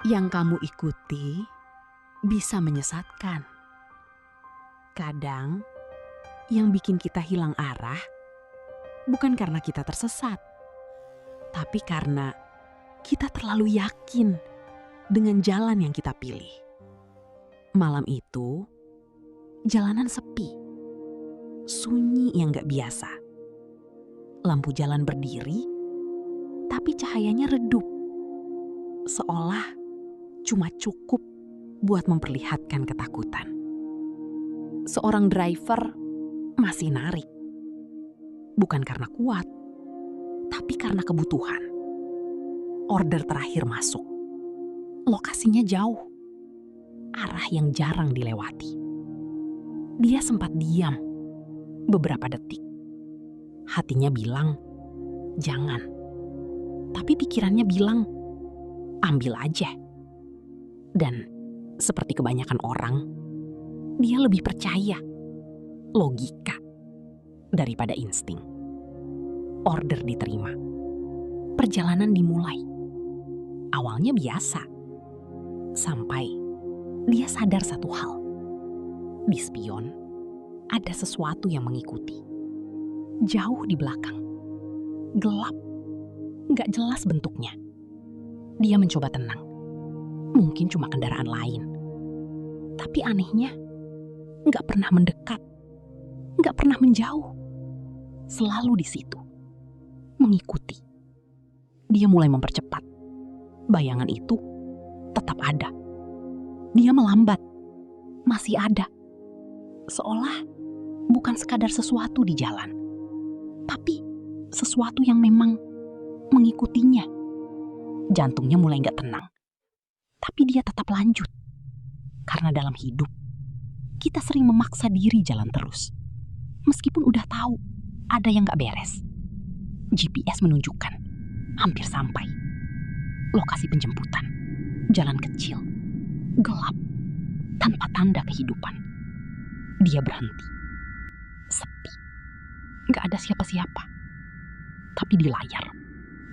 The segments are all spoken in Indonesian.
Yang kamu ikuti bisa menyesatkan. Kadang, yang bikin kita hilang arah bukan karena kita tersesat, tapi karena kita terlalu yakin dengan jalan yang kita pilih. Malam itu, jalanan sepi, sunyi yang gak biasa. Lampu jalan berdiri, tapi cahayanya redup. Seolah cuma cukup buat memperlihatkan ketakutan. Seorang driver masih narik. Bukan karena kuat, tapi karena kebutuhan. Order terakhir masuk. Lokasinya jauh. Arah yang jarang dilewati. Dia sempat diam beberapa detik. Hatinya bilang, jangan. Tapi pikirannya bilang, ambil aja. Dan seperti kebanyakan orang, dia lebih percaya logika daripada insting. Order diterima. Perjalanan dimulai. Awalnya biasa. Sampai dia sadar satu hal. Di spion ada sesuatu yang mengikuti. Jauh di belakang. Gelap. Gak jelas bentuknya. Dia mencoba tenang. Mungkin cuma kendaraan lain. Tapi anehnya, gak pernah mendekat. Gak pernah menjauh. Selalu di situ. Mengikuti. Dia mulai mempercepat. Bayangan itu tetap ada. Dia melambat. Masih ada. Seolah bukan sekadar sesuatu di jalan. Tapi sesuatu yang memang mengikutinya. Jantungnya mulai gak tenang. Tapi dia tetap lanjut. Karena dalam hidup, kita sering memaksa diri jalan terus. Meskipun udah tahu ada yang gak beres. GPS menunjukkan, hampir sampai. Lokasi penjemputan, jalan kecil, gelap, tanpa tanda kehidupan. Dia berhenti. Sepi. Gak ada siapa-siapa. Tapi di layar,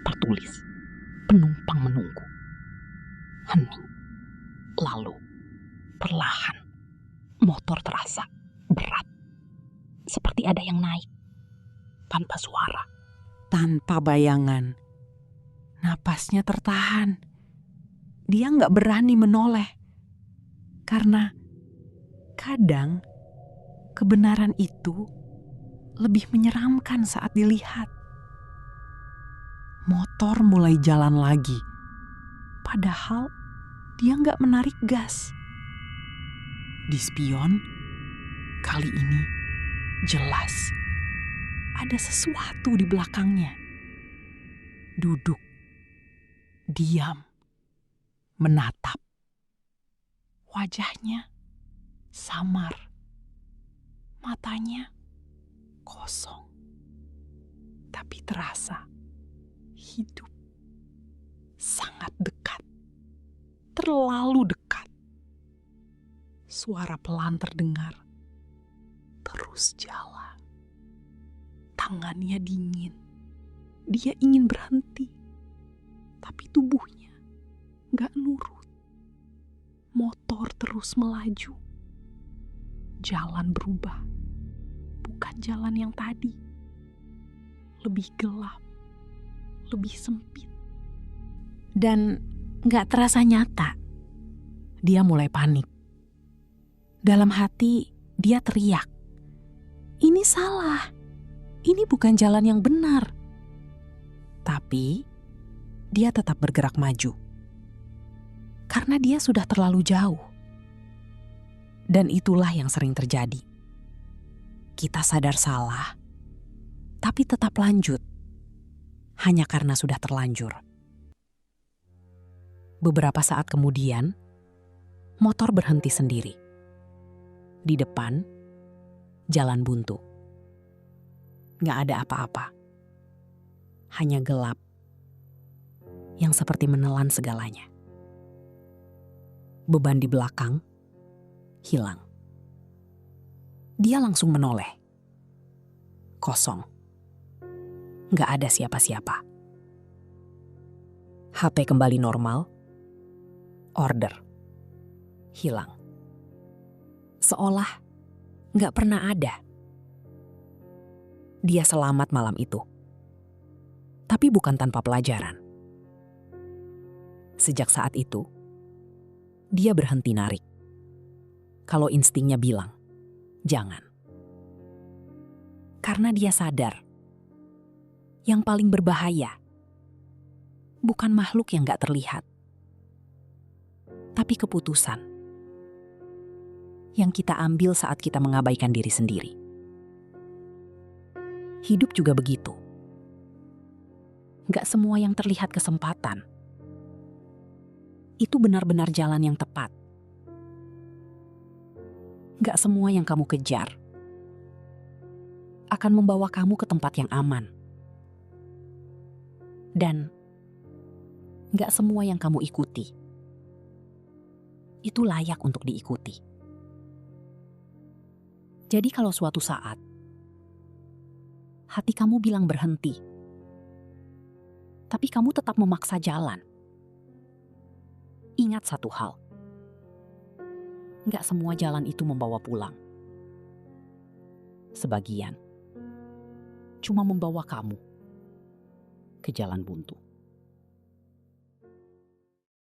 tertulis, penumpang menunggu. Hening. Lalu, perlahan, motor terasa berat. Seperti ada yang naik. Tanpa suara. Tanpa bayangan. Napasnya tertahan. Dia gak berani menoleh. Karena kadang kebenaran itu lebih menyeramkan saat dilihat. Motor mulai jalan lagi. Padahal dia gak menarik gas. Di spion, kali ini jelas ada sesuatu di belakangnya. Duduk, diam, menatap. Wajahnya samar, matanya kosong, tapi terasa hidup. Sangat dekat, terlalu dekat. Suara pelan terdengar, terus jalan. Tangannya dingin, dia ingin berhenti, tapi tubuhnya gak nurut. Motor terus melaju. Jalan berubah, bukan jalan yang tadi. Lebih gelap, lebih sempit. Dan gak terasa nyata. Dia mulai panik. Dalam hati dia teriak, ini salah. Ini bukan jalan yang benar. Tapi dia tetap bergerak maju. Karena dia sudah terlalu jauh. Dan itulah yang sering terjadi. Kita sadar salah, tapi tetap lanjut. Hanya karena sudah terlanjur. Beberapa saat kemudian, motor berhenti sendiri. Di depan, jalan buntu. Gak ada apa-apa. Hanya gelap yang seperti menelan segalanya. Beban di belakang hilang. Dia langsung menoleh. Kosong. Gak ada siapa-siapa. HP kembali normal. order, hilang. Seolah nggak pernah ada. Dia selamat malam itu. Tapi bukan tanpa pelajaran. Sejak saat itu, dia berhenti narik. Kalau instingnya bilang, jangan. Karena dia sadar, yang paling berbahaya bukan makhluk yang gak terlihat, tapi keputusan yang kita ambil saat kita mengabaikan diri sendiri. Hidup juga begitu. Gak semua yang terlihat kesempatan itu benar-benar jalan yang tepat. Gak semua yang kamu kejar akan membawa kamu ke tempat yang aman. Dan gak semua yang kamu ikuti itu layak untuk diikuti. Jadi kalau suatu saat hati kamu bilang berhenti, tapi kamu tetap memaksa jalan, ingat satu hal. Gak semua jalan itu membawa pulang. Sebagian cuma membawa kamu ke jalan buntu.